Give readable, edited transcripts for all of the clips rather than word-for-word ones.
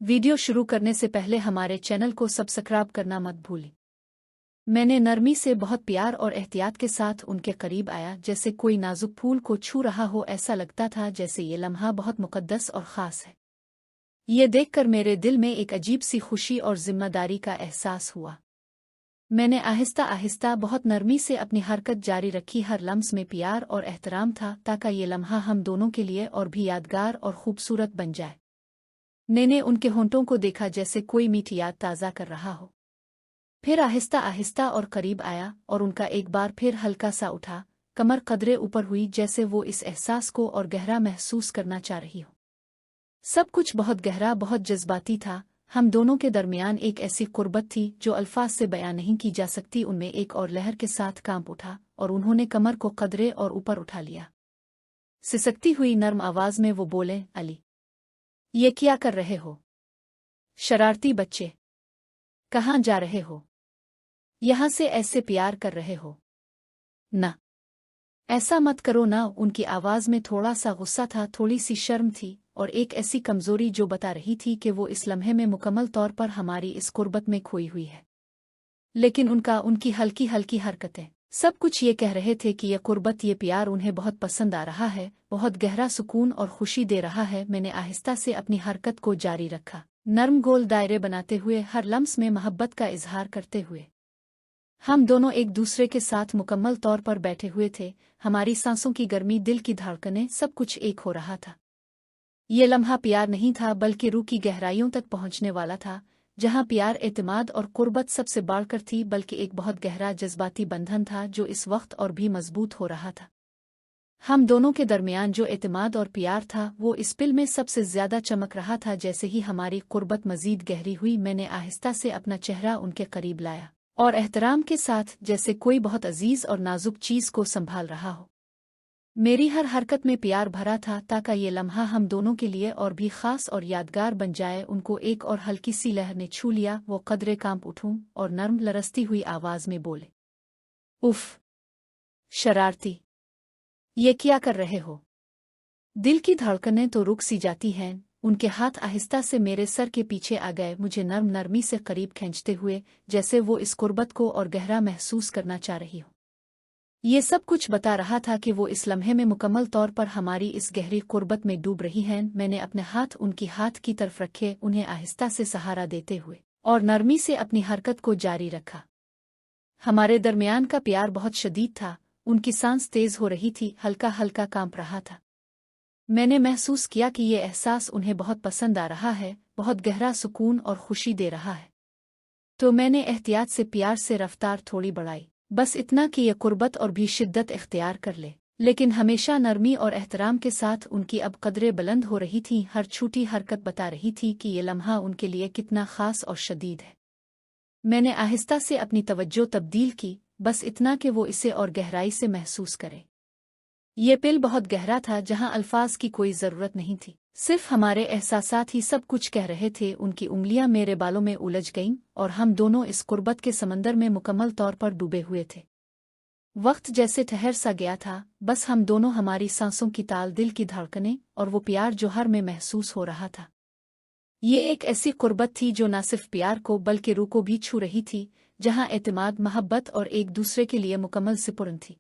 Video शुरू करने से पहले हमारे चैनल को सब्सक्राइब करना मत भूलें। मैंने नरमी से बहुत प्यार और एहतियात के साथ उनके करीब आया, जैसे कोई नाजुक फूल को छू रहा हो। ऐसा लगता था जैसे ये लम्हा बहुत मुकद्दस और ख़ास है। ये देखकर मेरे दिल में एक अजीब सी खुशी और जिम्मेदारी का एहसास हुआ। मैंने आहिस्ता आहिस्ता बहुत नरमी से अपनी हरकत जारी रखी। हर लम्स में प्यार और एहतराम था, ताकि ये लम्हा हम दोनों के लिए और भी यादगार और खूबसूरत बन जाए। मैंने उनके होंठों को देखा, जैसे कोई मीठी याद ताज़ा कर रहा हो। फिर आहिस्ता आहिस्ता और करीब आया, और उनका एक बार फिर हल्का सा उठा, कमर कदरे ऊपर हुई, जैसे वो इस एहसास को और गहरा महसूस करना चाह रही हो। सब कुछ बहुत गहरा, बहुत जज्बाती था। हम दोनों के दरमियान एक ऐसी कुर्बत थी जो अल्फाज से बयां नहीं की जा सकती। उनमें एक और लहर के साथ कांप उठा, और उन्होंने कमर को कदरे और ऊपर उठा लिया। सिसकती हुई नर्म आवाज में वो बोले, अली, ये क्या कर रहे हो? शरारती बच्चे, कहाँ जा रहे हो? यहाँ से ऐसे प्यार कर रहे हो? ना, ऐसा मत करो ना। उनकी आवाज में थोड़ा सा गुस्सा था, थोड़ी सी शर्म थी, और एक ऐसी कमजोरी जो बता रही थी कि वो इस लम्हे में मुकम्मल तौर पर हमारी इस कुर्बत में खोई हुई है। लेकिन उनकी हल्की हल्की हरकतें, सब कुछ ये कह रहे थे कि ये कुर्बत, ये प्यार उन्हें बहुत पसंद आ रहा है, बहुत गहरा सुकून और खुशी दे रहा है। मैंने आहिस्ता से अपनी हरकत को जारी रखा, नर्म गोल दायरे बनाते हुए, हर लम्स में मोहब्बत का इजहार करते हुए। हम दोनों एक दूसरे के साथ मुकम्मल तौर पर बैठे हुए थे। हमारी सांसों की गर्मी, दिल की धड़कनें, सब कुछ एक हो रहा था। ये लम्हा प्यार नहीं था, बल्कि रूह की गहराइयों तक पहुंचने वाला था, जहां प्यार, एतमाद और कुर्बत सबसे बढ़कर थी, बल्कि एक बहुत गहरा जज्बाती बंधन था जो इस वक्त और भी मजबूत हो रहा था। हम दोनों के दरमियान जो एतमाद और प्यार था, वो इस पिल में सबसे ज्यादा चमक रहा था। जैसे ही हमारी कुर्बत मजीद गहरी हुई, मैंने आहिस्ता से अपना चेहरा उनके करीब लाया, और एहतराम के साथ, जैसे कोई बहुत अजीज और नाजुक चीज को संभाल रहा हो। मेरी हर हरकत में प्यार भरा था, ताकि ये लम्हा हम दोनों के लिए और भी खास और यादगार बन जाए। उनको एक और हल्की सी लहर ने छू लिया। वो कदरे कांप उठूं और नर्म लरसती हुई आवाज में बोले, उफ, शरारती, ये क्या कर रहे हो? दिल की धड़कनें तो रुक सी जाती हैं। उनके हाथ आहिस्ता से मेरे सर के पीछे आ गए, मुझे नर्म नरमी से करीब खींचते हुए, जैसे वो इस कुर्बत को और गहरा महसूस करना चाह रही हो। ये सब कुछ बता रहा था कि वो इस लम्हे में मुकम्मल तौर पर हमारी इस गहरी कुर्बत में डूब रही हैं। मैंने अपने हाथ उनकी हाथ की तरफ रखे, उन्हें आहिस्ता से सहारा देते हुए, और नरमी से अपनी हरकत को जारी रखा। हमारे दरमियान का प्यार बहुत शदीद था। उनकी सांस तेज हो रही थी, हल्का हल्का कांप रहा था। मैंने महसूस किया कि ये एहसास उन्हें बहुत पसंद आ रहा है, बहुत गहरा सुकून और खुशी दे रहा है। तो मैंने एहतियात से प्यार से रफ्तार थोड़ी बढ़ाई, बस इतना कि यह कुर्बत और भी शिद्दत इख्तियार कर ले, लेकिन हमेशा नरमी और एहतराम के साथ। उनकी अब कदरें बुलंद हो रही थीं, हर छोटी हरकत बता रही थी कि ये लम्हा उनके लिए कितना खास और शदीद है। मैंने आहिस्ता से अपनी तवज्जो तब्दील की, बस इतना कि वो इसे और गहराई से महसूस करे। ये पिल बहुत गहरा था, जहां अल्फाज की कोई जरूरत नहीं थी, सिर्फ हमारे एहसासात ही सब कुछ कह रहे थे। उनकी उंगलियां मेरे बालों में उलझ गईं, और हम दोनों इस कुर्बत के समंदर में मुकम्मल तौर पर डूबे हुए थे। वक्त जैसे ठहर सा गया था, बस हम दोनों, हमारी सांसों की ताल, दिल की धड़कनें, और वो प्यार जो हर में महसूस हो रहा था। ये एक ऐसी कुर्बत थी जो न सिर्फ प्यार को बल्कि रूह को भी छू रही थी, जहां एतमाद, मोहब्बत और एक दूसरे के लिए मुकम्मल सिपुर्द थी।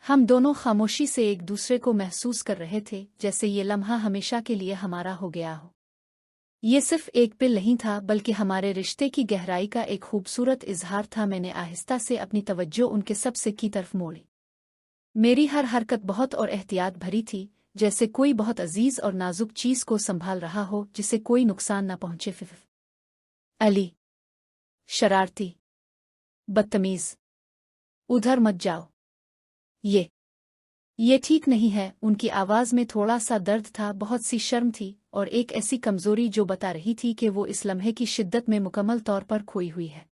हम दोनों खामोशी से एक दूसरे को महसूस कर रहे थे, जैसे ये लम्हा हमेशा के लिए हमारा हो गया हो। ये सिर्फ एक पिल नहीं था, बल्कि हमारे रिश्ते की गहराई का एक खूबसूरत इजहार था। मैंने आहिस्ता से अपनी तवज्जो उनके सबसे की तरफ मोड़ी। मेरी हर हरकत बहुत और एहतियात भरी थी, जैसे कोई बहुत अजीज और नाजुक चीज को संभाल रहा हो, जिसे कोई नुकसान न पहुंचे। अली, शरारती, बदतमीज, उधर मत जाओ। ये ठीक नहीं है। उनकी आवाज में थोड़ा सा दर्द था, बहुत सी शर्म थी, और एक ऐसी कमजोरी जो बता रही थी कि वो इस लम्हे की शिद्दत में मुकम्मल तौर पर खोई हुई है।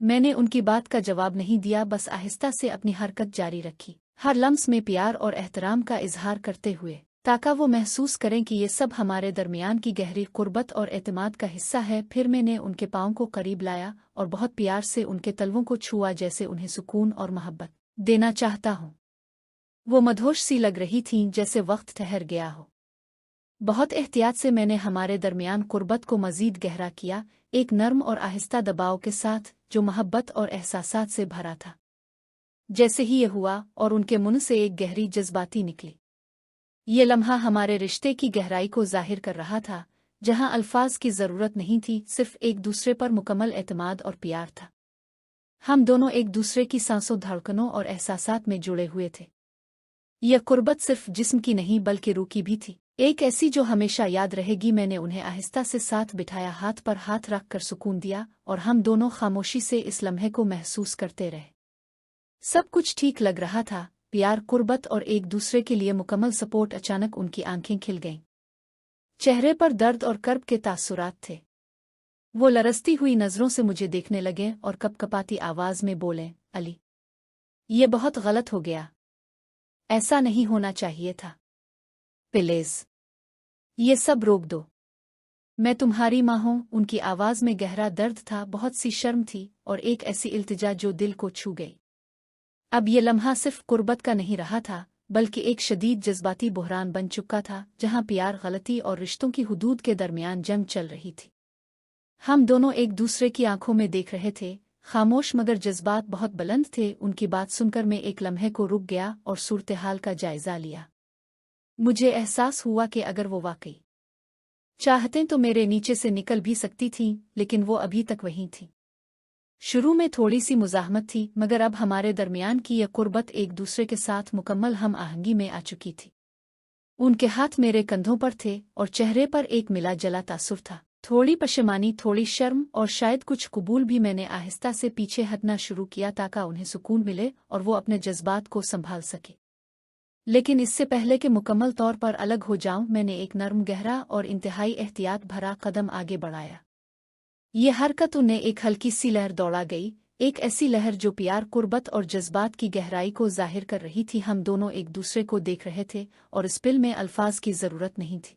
मैंने उनकी बात का जवाब नहीं दिया, बस आहिस्ता से अपनी हरकत जारी रखी, हर लम्स में प्यार और एहतराम का इजहार करते हुए, ताकि वो महसूस करें कि ये सब हमारे दरमियान की गहरी कुर्बत और एतमाद का हिस्सा है। फिर मैंने उनके पाँव को करीब लाया, और बहुत प्यार से उनके तलवों को छुआ, जैसे उन्हें सुकून और मोहब्बत देना चाहता हूँ। वो मदहोश सी लग रही थीं, जैसे वक्त ठहर गया हो। बहुत एहतियात से मैंने हमारे दरमियान कुर्बत को मज़ीद गहरा किया, एक नर्म और आहिस्ता दबाव के साथ जो मोहब्बत और एहसासात से भरा था। जैसे ही ये हुआ और उनके मुंह से एक गहरी जज्बाती निकली। ये लम्हा हमारे रिश्ते की गहराई को जाहिर कर रहा था, जहां अल्फाज की ज़रूरत नहीं थी, सिर्फ एक दूसरे पर मुकम्मल एतमाद और प्यार था। हम दोनों एक दूसरे की सांसों, धड़कनों और एहसासात में जुड़े हुए थे। यह कुर्बत सिर्फ जिस्म की नहीं बल्कि रूह की भी थी, एक ऐसी जो हमेशा याद रहेगी। मैंने उन्हें आहिस्ता से साथ बिठाया, हाथ पर हाथ रख कर सुकून दिया, और हम दोनों खामोशी से इस लम्हे को महसूस करते रहे। सब कुछ ठीक लग रहा था, प्यार, कुर्बत और एक दूसरे के लिए मुकम्मल सपोर्ट। अचानक उनकी आंखें खिल गईं। चेहरे पर दर्द और कर्ब के तासुरात थे। वो लरसती हुई नज़रों से मुझे देखने लगे और कपकपाती आवाज़ में बोले, अली, ये बहुत गलत हो गया। ऐसा नहीं होना चाहिए था। प्लीज़, ये सब रोक दो। मैं तुम्हारी माँ हूँ। उनकी आवाज़ में गहरा दर्द था, बहुत सी शर्म थी और एक ऐसी इल्तिजा जो दिल को छू गई। अब ये लम्हा सिर्फ कुर्बत का नहीं रहा था, बल्कि एक शदीद जज्बाती बुहरान बन चुका था, जहाँ प्यार, गलती और रिश्तों की हुदूद के दरमियान जंग चल रही थी। हम दोनों एक दूसरे की आंखों में देख रहे थे, खामोश, मगर जज्बात बहुत बुलंद थे। उनकी बात सुनकर मैं एक लम्हे को रुक गया और सूरत हाल का जायजा लिया। मुझे एहसास हुआ कि अगर वो वाकई चाहते तो मेरे नीचे से निकल भी सकती थीं, लेकिन वो अभी तक वहीं थी। शुरू में थोड़ी सी मुज़ाहमत थी, मगर अब हमारे दरमियान की यह कुर्बत एक दूसरे के साथ मुकम्मल हम आहंगी में आ चुकी थी। उनके हाथ मेरे कंधों पर थे और चेहरे पर एक मिला जला तासुर था, थोड़ी पशेमानी, थोड़ी शर्म और शायद कुछ कबूल भी। मैंने आहिस्ता से पीछे हटना शुरू किया ताकि उन्हें सुकून मिले और वो अपने जज्बात को संभाल सके। लेकिन इससे पहले कि मुकम्मल तौर पर अलग हो जाऊं, मैंने एक नर्म, गहरा और इंतहाई एहतियात भरा कदम आगे बढ़ाया। ये हरकत उन्हें एक हल्की सी लहर दौड़ा गई, एक ऐसी लहर जो प्यार, कुर्बत और जज्बात की गहराई को जाहिर कर रही थी। हम दोनों एक दूसरे को देख रहे थे और इस पिल में अल्फाज की ज़रूरत नहीं थी।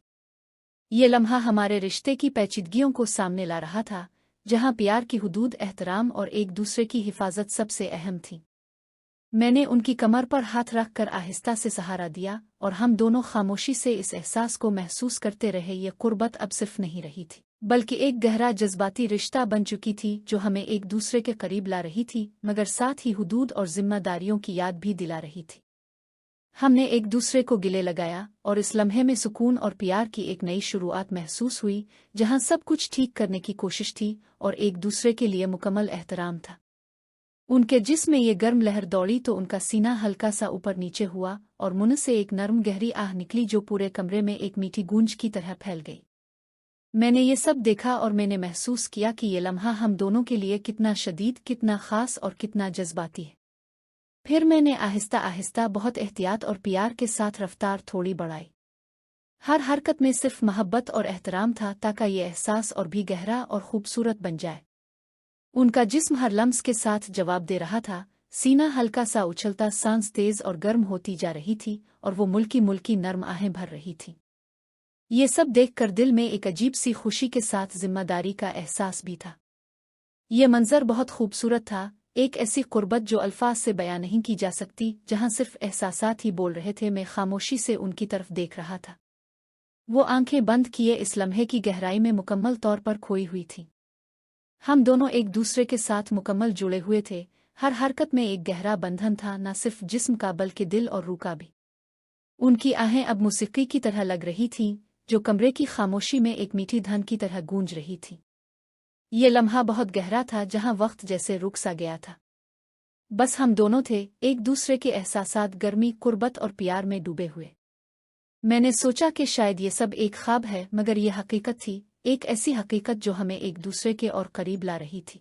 ये लम्हा हमारे रिश्ते की पेचीदगियों को सामने ला रहा था, जहाँ प्यार की हुदूद, एहतराम और एक दूसरे की हिफाजत सबसे अहम थी। मैंने उनकी कमर पर हाथ रख कर आहिस्ता से सहारा दिया और हम दोनों खामोशी से इस एहसास को महसूस करते रहे। ये कुर्बत अब सिर्फ नहीं रही थी, बल्कि एक गहरा जज्बाती रिश्ता बन चुकी थी, जो हमें एक दूसरे के करीब ला रही थी, मगर साथ ही हुदूद और जिम्मेदारियों की याद भी दिला रही थी। हमने एक दूसरे को गिले लगाया और इस लम्हे में सुकून और प्यार की एक नई शुरुआत महसूस हुई, जहां सब कुछ ठीक करने की कोशिश थी और एक दूसरे के लिए मुकम्मल एहतराम था। उनके जिस्म में ये गर्म लहर दौड़ी तो उनका सीना हल्का सा ऊपर नीचे हुआ और मुंह से एक नर्म, गहरी आह निकली जो पूरे कमरे में एक मीठी गूंज की तरह फैल गई। मैंने ये सब देखा और मैंने महसूस किया कि ये लम्हा हम दोनों के लिए कितना शदीद, कितना ख़ास और कितना जज्बाती है। फिर मैंने आहिस्ता आहिस्ता, बहुत एहतियात और प्यार के साथ रफ्तार थोड़ी बढ़ाई। हर हरकत में सिर्फ मोहब्बत और एहतराम था, ताकि ये एहसास और भी गहरा और खूबसूरत बन जाए। उनका जिस्म हर लम्स के साथ जवाब दे रहा था, सीना हल्का सा उछलता, सांस तेज और गर्म होती जा रही थी और वो मुल्की मुल्की नर्म आहें भर रही थी। ये सब देखकर दिल में एक अजीब सी खुशी के साथ जिम्मेदारी का एहसास भी था। ये मंजर बहुत खूबसूरत था, एक ऐसी कुर्बत जो अल्फाज से बयां नहीं की जा सकती, जहां सिर्फ एहसासात ही बोल रहे थे। मैं खामोशी से उनकी तरफ देख रहा था। वो आंखें बंद किए इस लम्हे की गहराई में मुकम्मल तौर पर खोई हुई थी। हम दोनों एक दूसरे के साथ मुकम्मल जुड़े हुए थे, हर हरकत में एक गहरा बंधन था, न सिर्फ जिस्म का बल्कि दिल और रूह का भी। उनकी आहें अब मौसीकी की तरह लग रही थीं, जो कमरे की खामोशी में एक मीठी धन की तरह गूंज रही थी। ये लम्हा बहुत गहरा था, जहां वक्त जैसे रुक सा गया था। बस हम दोनों थे, एक दूसरे के एहसासात, गर्मी, कुर्बत और प्यार में डूबे हुए। मैंने सोचा कि शायद ये सब एक ख्वाब है, मगर ये हकीकत थी, एक ऐसी हकीकत जो हमें एक दूसरे के और करीब ला रही थी।